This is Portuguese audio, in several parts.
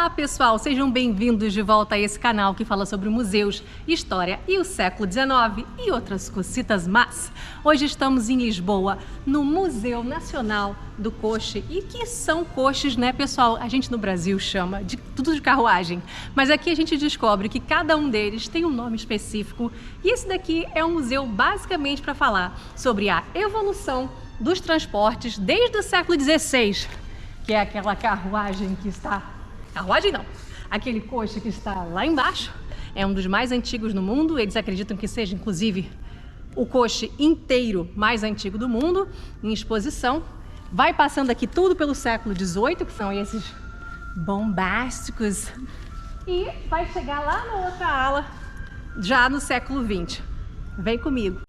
Olá pessoal, sejam bem-vindos de volta a esse canal que fala sobre museus, história e o século XIX e outras cositas más. Hoje estamos em Lisboa, no Museu Nacional do Coche. E que são coches, né pessoal? A gente no Brasil chama de tudo de carruagem, mas aqui a gente descobre que cada um deles tem um nome específico. E esse daqui é um museu basicamente para falar sobre a evolução dos transportes desde o século XVI, que é aquela carruagem que está... Carruagem não, aquele coche que está lá embaixo, é um dos mais antigos no mundo. Eles acreditam que seja, inclusive, o coche inteiro mais antigo do mundo, em exposição. Vai passando aqui tudo pelo século XVIII, que são esses bombásticos, e vai chegar lá na outra ala, já no século XX. Vem comigo!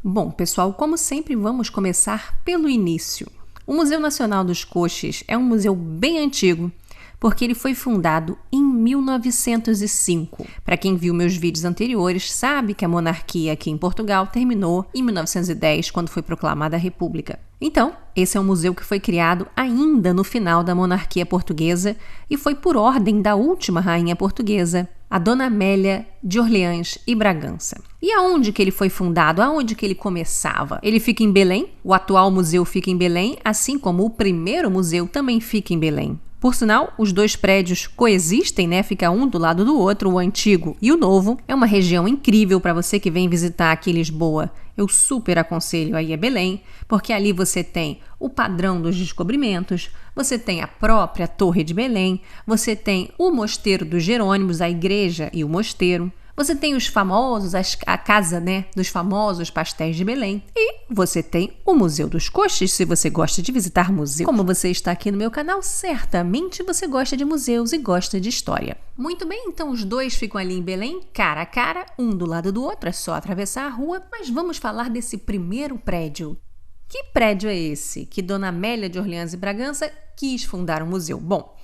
Bom, pessoal, como sempre, vamos começar pelo início. O Museu Nacional dos Coches é um museu bem antigo, porque ele foi fundado em 1905. Para quem viu meus vídeos anteriores, sabe que a monarquia aqui em Portugal terminou em 1910, quando foi proclamada a República. Então, esse é um museu que foi criado ainda no final da monarquia portuguesa e foi por ordem da última rainha portuguesa, a Dona Amélia de Orleans e Bragança. E aonde que ele foi fundado? Aonde que ele começava? Ele fica em Belém, o atual museu fica em Belém, assim como o primeiro museu também fica em Belém. Por sinal, os dois prédios coexistem, né? Fica um do lado do outro, o antigo e o novo. É uma região incrível para você que vem visitar aqui em Lisboa. Eu super aconselho aí a Belém, porque ali você tem o padrão dos descobrimentos, você tem a própria Torre de Belém, você tem o Mosteiro dos Jerônimos, a igreja e o mosteiro. Você tem os famosos, a casa, né, dos famosos pastéis de Belém. E você tem o Museu dos Coches, se você gosta de visitar museus. Como você está aqui no meu canal, certamente você gosta de museus e gosta de história. Muito bem, então os dois ficam ali em Belém, cara a cara, um do lado do outro, é só atravessar a rua. Mas vamos falar desse primeiro prédio. Que prédio é esse que Dona Amélia de Orleans e Bragança quis fundar um museu? Bom,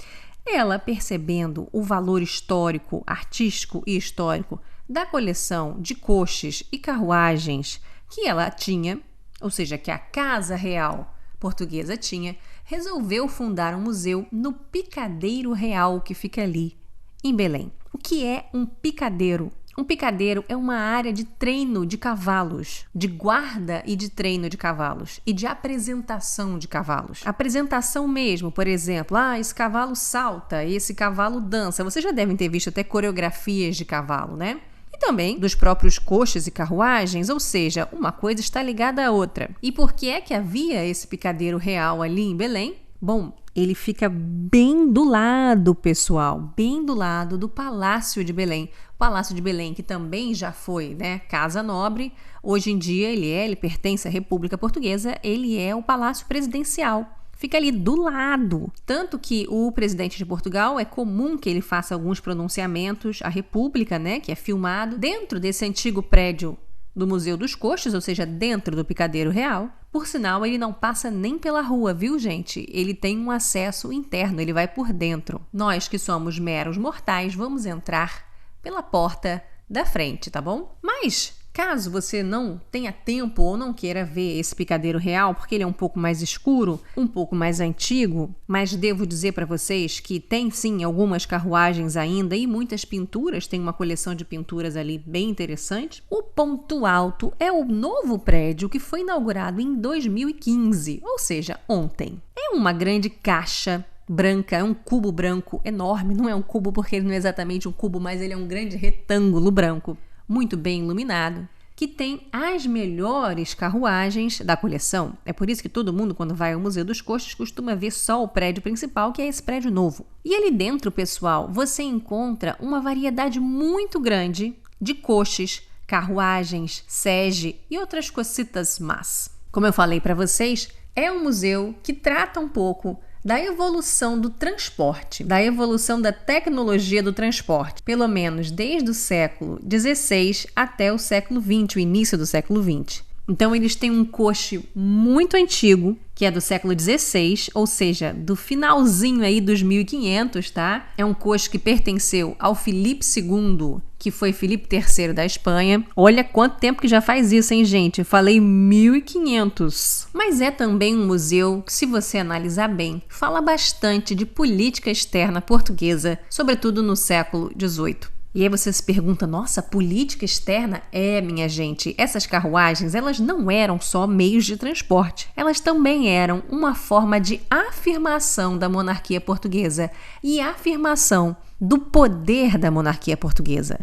ela, percebendo o valor histórico, artístico e histórico da coleção de coches e carruagens que ela tinha, ou seja, que a Casa Real Portuguesa tinha, resolveu fundar um museu no Picadeiro Real, que fica ali em Belém. O que é um picadeiro? Um picadeiro é uma área de treino de cavalos, de guarda e de treino de cavalos e de apresentação de cavalos. Apresentação mesmo, por exemplo, esse cavalo salta, esse cavalo dança. Vocês já devem ter visto até coreografias de cavalo, né? E também dos próprios coches e carruagens, ou seja, uma coisa está ligada à outra. E por que é que havia esse picadeiro real ali em Belém? Bom, ele fica bem do lado, pessoal, bem do lado do Palácio de Belém. O Palácio de Belém, que também já foi, né, casa nobre, hoje em dia ele pertence à República Portuguesa, ele é o Palácio Presidencial. Fica ali do lado. Tanto que o presidente de Portugal, é comum que ele faça alguns pronunciamentos à República, né, que é filmado dentro desse antigo prédio do Museu dos Coches, ou seja, dentro do Picadeiro Real. Por sinal, ele não passa nem pela rua, viu, gente? Ele tem um acesso interno, ele vai por dentro. Nós, que somos meros mortais, vamos entrar pela porta da frente, tá bom? Mas, caso você não tenha tempo ou não queira ver esse Picadeiro Real, porque ele é um pouco mais escuro, um pouco mais antigo, mas devo dizer para vocês que tem sim algumas carruagens ainda e muitas pinturas, tem uma coleção de pinturas ali bem interessante. O ponto alto é o novo prédio que foi inaugurado em 2015, ou seja, ontem. É uma grande caixa branca, é um cubo branco enorme, não é um cubo porque ele não é exatamente um cubo, mas ele é um grande retângulo branco, muito bem iluminado, que tem as melhores carruagens da coleção. É por isso que todo mundo, quando vai ao Museu dos Coches, costuma ver só o prédio principal, que é esse prédio novo. E ali dentro, pessoal, você encontra uma variedade muito grande de coches, carruagens, sege e outras cositas más. Como eu falei para vocês, é um museu que trata um pouco da evolução do transporte, da evolução da tecnologia do transporte, pelo menos desde o século XVI até o século XX, o início do século XX. Então eles têm um coche muito antigo, que é do século XVI, ou seja, do finalzinho aí dos 1500, tá? É um coche que pertenceu ao Filipe II, que foi Filipe III da Espanha. Olha quanto tempo que já faz isso, hein, gente? Eu falei 1500. Mas é também um museu que, se você analisar bem, fala bastante de política externa portuguesa, sobretudo no século XVIII. E aí você se pergunta, nossa, política externa? Minha gente, essas carruagens, elas não eram só meios de transporte. Elas também eram uma forma de afirmação da monarquia portuguesa e afirmação do poder da monarquia portuguesa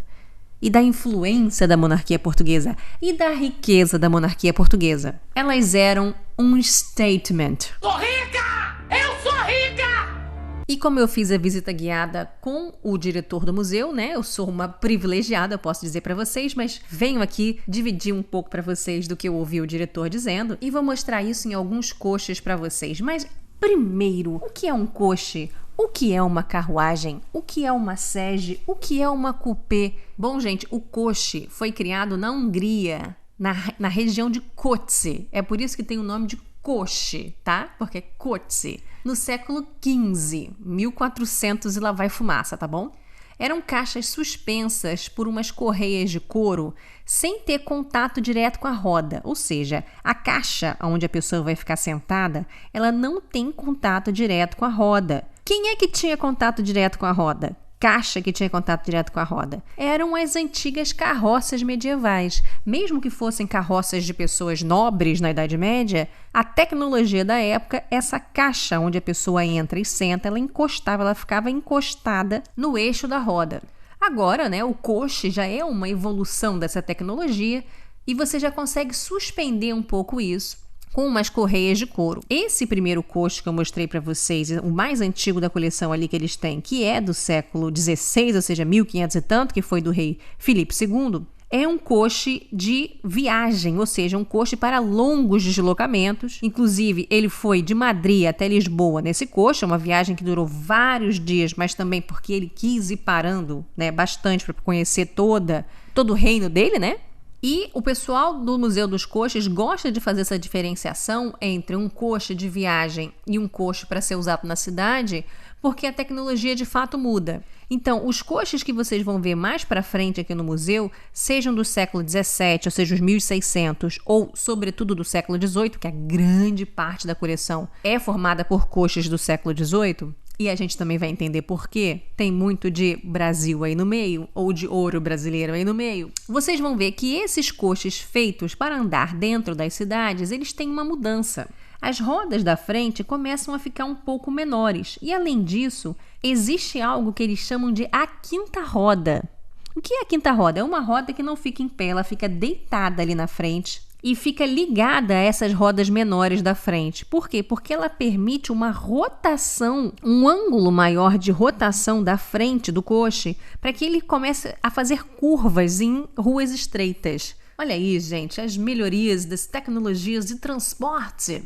e da influência da monarquia portuguesa e da riqueza da monarquia portuguesa. Elas eram um statement. Sou rica! Eu sou rica! E como eu fiz a visita guiada com o diretor do museu, né? Eu sou uma privilegiada, eu posso dizer para vocês, mas venho aqui dividir um pouco para vocês do que eu ouvi o diretor dizendo e vou mostrar isso em alguns coches para vocês. Mas primeiro, o que é um coche? O que é uma carruagem? O que é uma sege? O que é uma coupé? Bom, gente, o coche foi criado na Hungria, na região de Kocsi. É por isso que tem o nome de coche, tá? Porque é Kocsi. No século XV, 1400 e lá vai fumaça, tá bom? Eram caixas suspensas por umas correias de couro sem ter contato direto com a roda. Ou seja, a caixa onde a pessoa vai ficar sentada, ela não tem contato direto com a roda. Quem é que tinha contato direto com a roda? Caixa que tinha contato direto com a roda. Eram as antigas carroças medievais. Mesmo que fossem carroças de pessoas nobres na Idade Média, a tecnologia da época, essa caixa onde a pessoa entra e senta, ela ficava encostada no eixo da roda. Agora, né, o coche já é uma evolução dessa tecnologia e você já consegue suspender um pouco isso com umas correias de couro. Esse primeiro coche que eu mostrei para vocês, o mais antigo da coleção ali que eles têm, que é do século XVI, ou seja, 1500 e tanto, que foi do rei Filipe II, é um coche de viagem, ou seja, um coche para longos deslocamentos. Inclusive, ele foi de Madrid até Lisboa nesse coche, uma viagem que durou vários dias, mas também porque ele quis ir parando, né, bastante para conhecer todo o reino dele, né? E o pessoal do Museu dos Coches gosta de fazer essa diferenciação entre um coche de viagem e um coche para ser usado na cidade, porque a tecnologia de fato muda. Então, os coches que vocês vão ver mais para frente aqui no museu, sejam do século XVII, ou seja, os 1600, ou sobretudo do século XVIII, que a grande parte da coleção é formada por coches do século XVIII, e a gente também vai entender por quê. Tem muito de Brasil aí no meio, ou de ouro brasileiro aí no meio. Vocês vão ver que esses coches feitos para andar dentro das cidades, eles têm uma mudança. As rodas da frente começam a ficar um pouco menores. E além disso, existe algo que eles chamam de a quinta roda. O que é a quinta roda? É uma roda que não fica em pé, ela fica deitada ali na frente e fica ligada a essas rodas menores da frente. Por quê? Porque ela permite uma rotação, um ângulo maior de rotação da frente do coche, para que ele comece a fazer curvas em ruas estreitas. Olha aí, gente, as melhorias das tecnologias de transporte.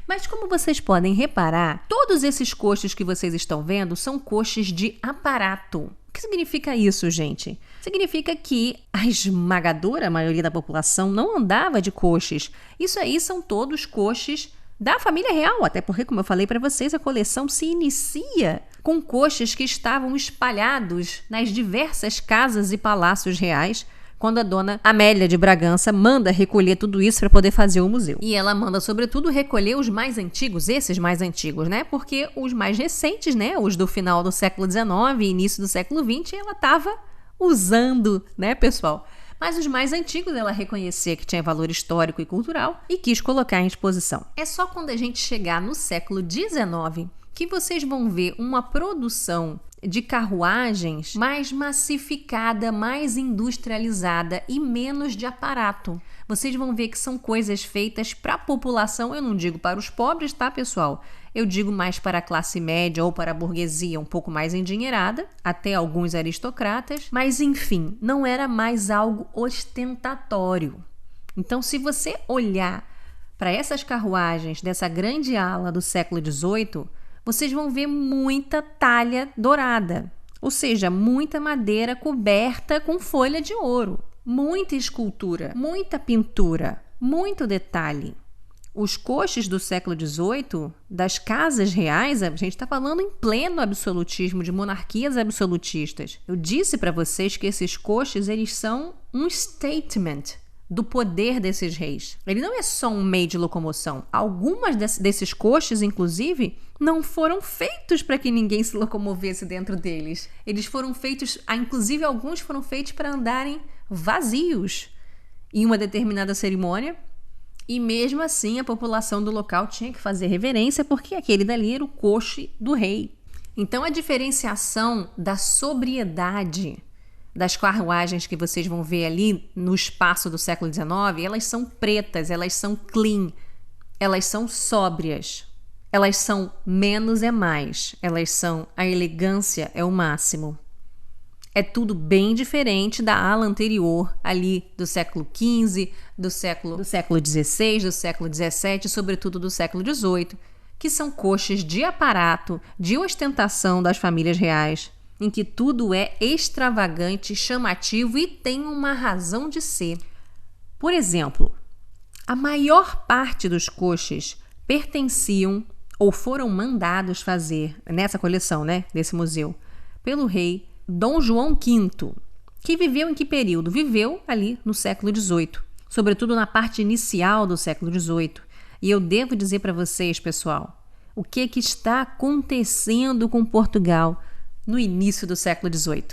Mas como vocês podem reparar, todos esses coches que vocês estão vendo são coches de aparato. O que significa isso, gente? Significa que a esmagadora maioria da população não andava de coches. Isso aí são todos coches da família real, até porque, como eu falei para vocês, a coleção se inicia com coches que estavam espalhados nas diversas casas e palácios reais, quando a dona Amélia de Bragança manda recolher tudo isso para poder fazer o museu. E ela manda, sobretudo, recolher os mais antigos, esses mais antigos, né? Porque os mais recentes, né? Os do final do século XIX e início do século XX, ela estava usando, né, pessoal? Mas os mais antigos ela reconhecia que tinha valor histórico e cultural e quis colocar em exposição. É só quando a gente chegar no século XIX que vocês vão ver uma produção de carruagens mais massificada, mais industrializada e menos de aparato. Vocês vão ver que são coisas feitas para a população, eu não digo para os pobres, tá, pessoal? Eu digo mais para a classe média ou para a burguesia um pouco mais endinheirada, até alguns aristocratas, mas enfim, não era mais algo ostentatório. Então, se você olhar para essas carruagens dessa grande ala do século XVIII, vocês vão ver muita talha dourada, ou seja, muita madeira coberta com folha de ouro, muita escultura, muita pintura. muito detalhe. Os coches do século XVIII, das casas reais, a gente está falando em pleno absolutismo, de monarquias absolutistas. Eu disse para vocês que esses coches, eles são um statement do poder desses reis. Ele não é só um meio de locomoção. Algumas desses coches, inclusive, não foram feitos para que ninguém se locomovesse dentro deles. Eles foram feitos, inclusive alguns foram feitos para andarem vazios em uma determinada cerimônia. E mesmo assim a população do local tinha que fazer reverência porque aquele dali era o coche do rei. Então a diferenciação da sobriedade das carruagens que vocês vão ver ali no espaço do século XIX, elas são pretas, elas são clean, elas são sóbrias, elas são menos é mais, elas são a elegância é o máximo. É tudo bem diferente da ala anterior, ali do século XV, do século XVI, do século XVII, sobretudo do século XVIII, que são coches de aparato, de ostentação das famílias reais, em que tudo é extravagante, chamativo e tem uma razão de ser. Por exemplo, a maior parte dos coches pertenciam ou foram mandados fazer, nessa coleção, desse museu, pelo rei Dom João V, que viveu em que período? Viveu ali no século XVIII, sobretudo na parte inicial do século XVIII. E eu devo dizer para vocês, pessoal, o que está acontecendo com Portugal no início do século XVIII,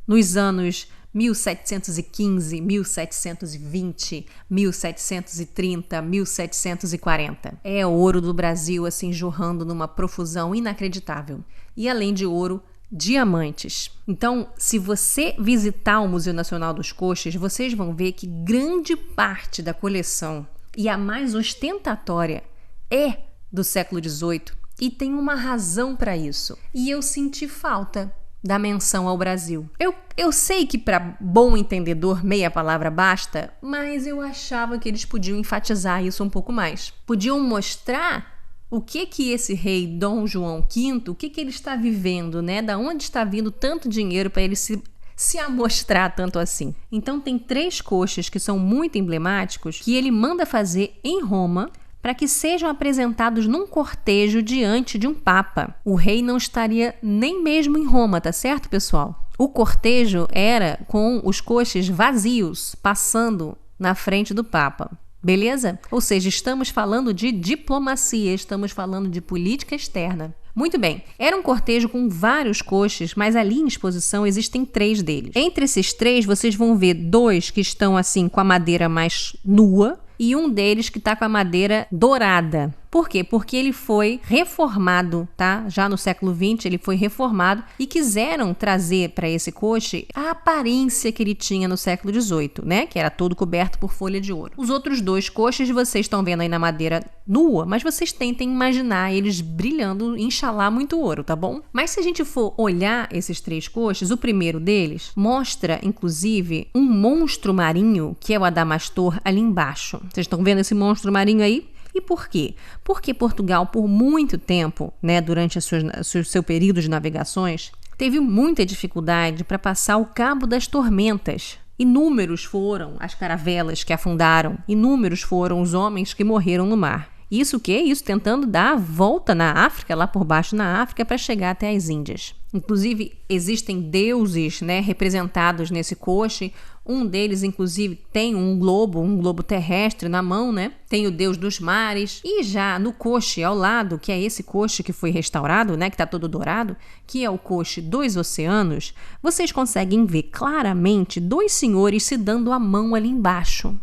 nos anos 1715, 1720, 1730, 1740. É ouro do Brasil assim jorrando numa profusão inacreditável. E além de ouro, diamantes. Então, se você visitar o Museu Nacional dos Coches, vocês vão ver que grande parte da coleção, e a mais ostentatória, é do século XVIII e tem uma razão para isso. E eu senti falta da menção ao Brasil. Eu sei que para bom entendedor meia palavra basta, mas eu achava que eles podiam enfatizar isso um pouco mais. Podiam mostrar o que esse rei Dom João V, o que ele está vivendo, Da onde está vindo tanto dinheiro para ele se amostrar tanto assim. Então tem 3 coches que são muito emblemáticos que ele manda fazer em Roma para que sejam apresentados num cortejo diante de um papa. O rei não estaria nem mesmo em Roma, tá certo, pessoal? O cortejo era com os coches vazios, passando na frente do papa. Beleza? Ou seja, estamos falando de diplomacia, estamos falando de política externa. Muito bem, era um cortejo com vários coches, mas ali em exposição existem 3 deles. Entre esses 3, vocês vão ver 2 que estão assim com a madeira mais nua e um deles que está com a madeira dourada. Por quê? Porque ele foi reformado, tá? Já no século XX ele foi reformado e quiseram trazer para esse coche a aparência que ele tinha no século XVIII, Que era todo coberto por folha de ouro. Os outros 2 coches vocês estão vendo aí na madeira nua, mas vocês tentem imaginar eles brilhando, inxalá, muito ouro, tá bom? Mas se a gente for olhar esses 3 coches, o primeiro deles mostra, inclusive, um monstro marinho, que é o Adamastor, ali embaixo. Vocês estão vendo esse monstro marinho aí? E por quê? Porque Portugal, por muito tempo, durante o seu período de navegações, teve muita dificuldade para passar o Cabo das Tormentas. Inúmeros foram as caravelas que afundaram, inúmeros foram os homens que morreram no mar. Isso tentando dar a volta na África, lá por baixo na África, para chegar até as Índias. Inclusive, existem deuses, representados nesse coche. Um deles, inclusive, tem um globo terrestre na mão, Tem o deus dos mares. E já no coche ao lado, que é esse coche que foi restaurado, que está todo dourado, que é o coche dos oceanos, vocês conseguem ver claramente 2 senhores se dando a mão ali embaixo.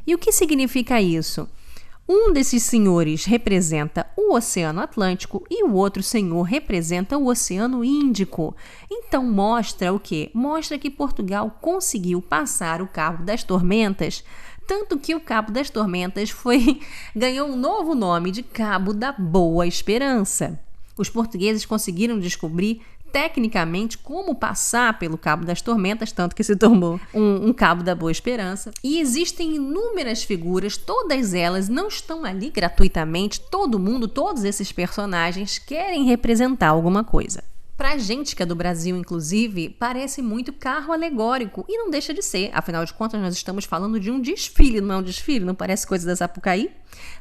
E o que significa isso? Um desses senhores representa o Oceano Atlântico e o outro senhor representa o Oceano Índico. Então mostra o quê? Mostra que Portugal conseguiu passar o Cabo das Tormentas, tanto que o Cabo das Tormentas ganhou um novo nome de Cabo da Boa Esperança. Os portugueses conseguiram descobrir tecnicamente como passar pelo Cabo das Tormentas, tanto que se tornou um Cabo da Boa Esperança. E existem inúmeras figuras, todas elas não estão ali gratuitamente, todo mundo, todos esses personagens querem representar alguma coisa. Pra gente que é do Brasil, inclusive, parece muito carro alegórico, e não deixa de ser. Afinal de contas, nós estamos falando de um desfile, não é um desfile? Não parece coisa da Sapucaí?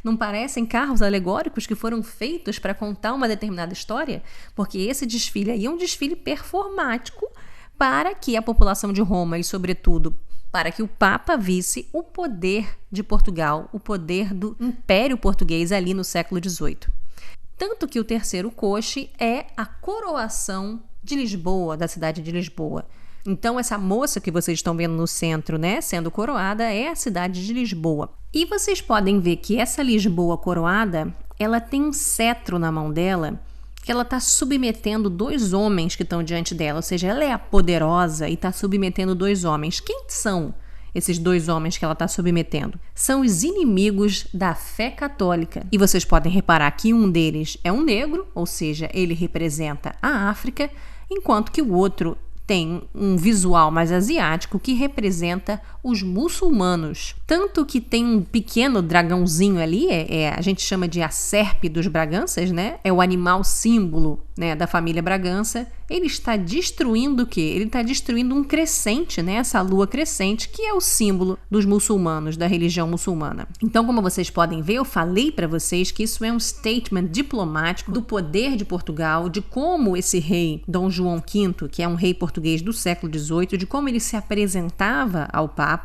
Não parecem carros alegóricos que foram feitos para contar uma determinada história? Porque esse desfile aí é um desfile performático para que a população de Roma, e sobretudo para que o Papa visse o poder de Portugal, o poder do Império Português ali no século XVIII. Tanto que o terceiro coche é a coroação de Lisboa, da cidade de Lisboa. Então, essa moça que vocês estão vendo no centro, né, sendo coroada, é a cidade de Lisboa. E vocês podem ver que essa Lisboa coroada, ela tem um cetro na mão dela, que ela está submetendo 2 homens que estão diante dela. Ou seja, ela é a poderosa e está submetendo 2 homens. Quem são esses 2 homens que ela está submetendo? São os inimigos da fé católica. E vocês podem reparar que um deles é um negro, ou seja, ele representa a África, enquanto que o outro tem um visual mais asiático que representa os muçulmanos. Tanto que tem um pequeno dragãozinho ali, a gente chama de a serpe dos Braganças, né? É o animal símbolo, né, da família Bragança. Ele está destruindo o quê? Ele está destruindo um crescente, né? Essa lua crescente, que é o símbolo dos muçulmanos, da religião muçulmana. Então, como vocês podem ver, eu falei para vocês que isso é um statement diplomático do poder de Portugal, de como esse rei, Dom João V, que é um rei português do século XVIII, de como ele se apresentava ao Papa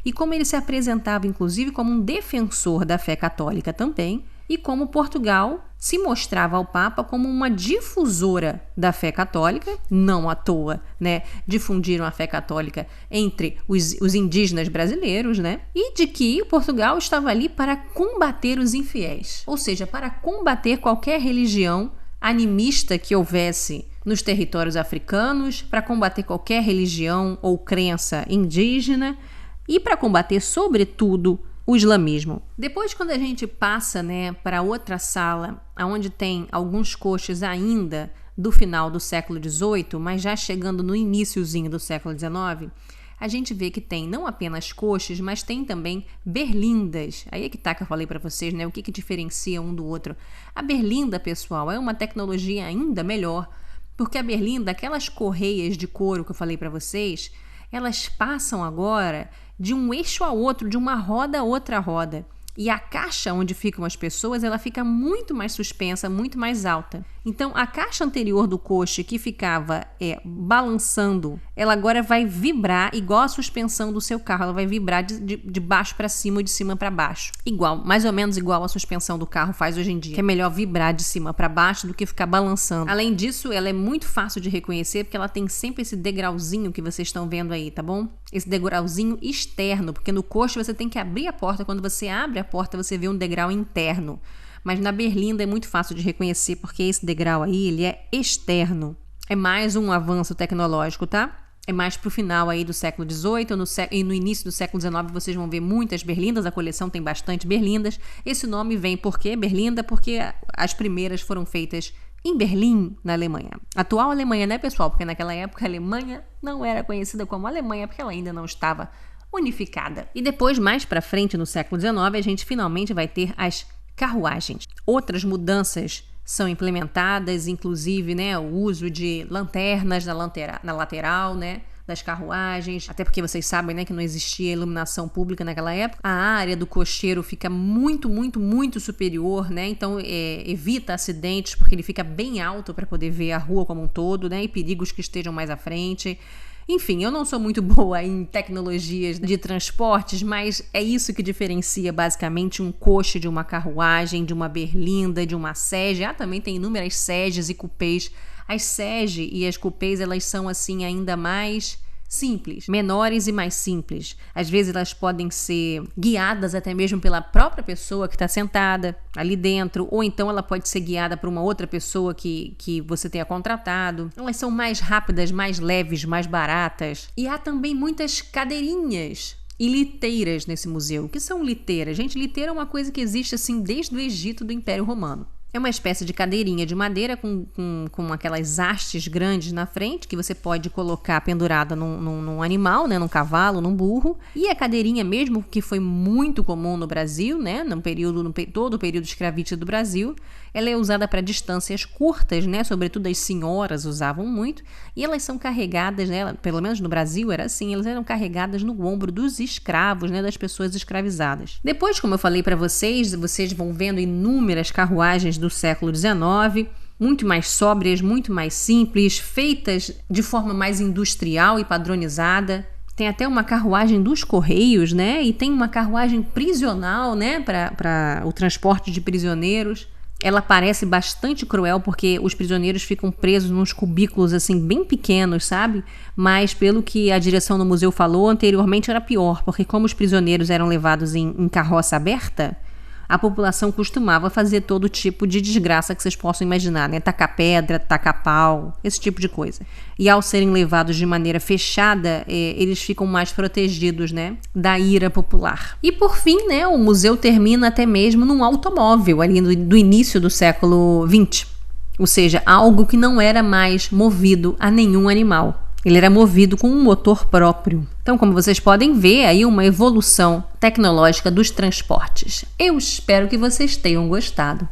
e como ele se apresentava, inclusive, como um defensor da fé católica também, e como Portugal se mostrava ao Papa como uma difusora da fé católica, não à toa, né? Difundiram a fé católica entre os indígenas brasileiros, né? E de que Portugal estava ali para combater os infiéis, ou seja, para combater qualquer religião animista que houvesse nos territórios africanos, para combater qualquer religião ou crença indígena e para combater, sobretudo, o islamismo. Depois, quando a gente passa, né, para outra sala, onde tem alguns coches ainda do final do século XVIII, mas já chegando no iniciozinho do século XIX, a gente vê que tem não apenas coches, mas tem também berlindas. Aí é que tá que eu falei para vocês, né, o que diferencia um do outro. A berlinda, pessoal, é uma tecnologia ainda melhor, porque a berlinda, aquelas correias de couro que eu falei para vocês, elas passam agora de um eixo a outro, de uma roda a outra roda. E a caixa onde ficam as pessoas, ela fica muito mais suspensa, muito mais alta. Então, a caixa anterior do coche que ficava balançando, ela agora vai vibrar igual a suspensão do seu carro. Ela vai vibrar de baixo para cima ou de cima para baixo. Igual, mais ou menos igual a suspensão do carro faz hoje em dia. Que é melhor vibrar de cima para baixo do que ficar balançando. Além disso, ela é muito fácil de reconhecer, porque ela tem sempre esse degrauzinho que vocês estão vendo aí, tá bom? Esse degrauzinho externo, porque no coche você tem que abrir a porta. Quando você abre a porta, você vê um degrau interno. Mas na berlinda é muito fácil de reconhecer, porque esse degrau aí, ele é externo. É mais um avanço tecnológico, tá? É mais pro final aí do século XVIII e no início do século XIX vocês vão ver muitas berlindas, a coleção tem bastante berlindas. Esse nome vem por quê? Berlinda, porque as primeiras foram feitas em Berlim, na Alemanha. Atual Alemanha, né, pessoal? Porque naquela época a Alemanha não era conhecida como Alemanha, porque ela ainda não estava unificada. E depois, mais para frente, no século XIX, a gente finalmente vai ter as carruagens. Outras mudanças são implementadas, inclusive, né, o uso de lanternas na lateral, né, das carruagens, até porque vocês sabem, né, que não existia iluminação pública naquela época. A área do cocheiro fica muito, muito, muito superior, né, então evita acidentes, porque ele fica bem alto para poder ver a rua como um todo, né, e perigos que estejam mais à frente. Enfim, eu não sou muito boa em tecnologias de transportes, mas é isso que diferencia basicamente um coche de uma carruagem, de uma berlinda, de uma sege. Também tem inúmeras seges e cupês. As sege e as cupês, elas são assim ainda mais simples, menores e mais simples. Às vezes elas podem ser guiadas até mesmo pela própria pessoa que está sentada ali dentro, ou então ela pode ser guiada por uma outra pessoa que você tenha contratado. Elas são mais rápidas, mais leves, mais baratas. E há também muitas cadeirinhas e liteiras nesse museu. O que são liteiras? Gente, liteira é uma coisa que existe assim desde o Egito do Império Romano. É uma espécie de cadeirinha de madeira com aquelas hastes grandes na frente que você pode colocar pendurada num animal, né, num cavalo, num burro. E a cadeirinha mesmo, que foi muito comum no Brasil, né, todo o período escravista do Brasil, Ela é usada para distâncias curtas, né? Sobretudo as senhoras usavam muito, e elas são carregadas, né? Pelo menos no Brasil era assim, elas eram carregadas no ombro dos escravos, né? Das pessoas escravizadas. Depois, como eu falei para vocês vão vendo inúmeras carruagens do século XIX, muito mais sóbrias, muito mais simples, feitas de forma mais industrial e padronizada. Tem até uma carruagem dos Correios, né? E tem uma carruagem prisional, né? Para o transporte de prisioneiros. Ela parece bastante cruel porque os prisioneiros ficam presos nos cubículos assim bem pequenos, sabe? Mas pelo que a direção do museu falou, anteriormente era pior, porque como os prisioneiros eram levados em carroça aberta, a população costumava fazer todo tipo de desgraça que vocês possam imaginar, né? Tacar pedra, tacar pau, esse tipo de coisa. E ao serem levados de maneira fechada, eles ficam mais protegidos, né? Da ira popular. E por fim, né? O museu termina até mesmo num automóvel ali do início do século XX. Ou seja, algo que não era mais movido a nenhum animal. Ele era movido com um motor próprio. Então, como vocês podem ver, aí uma evolução tecnológica dos transportes. Eu espero que vocês tenham gostado.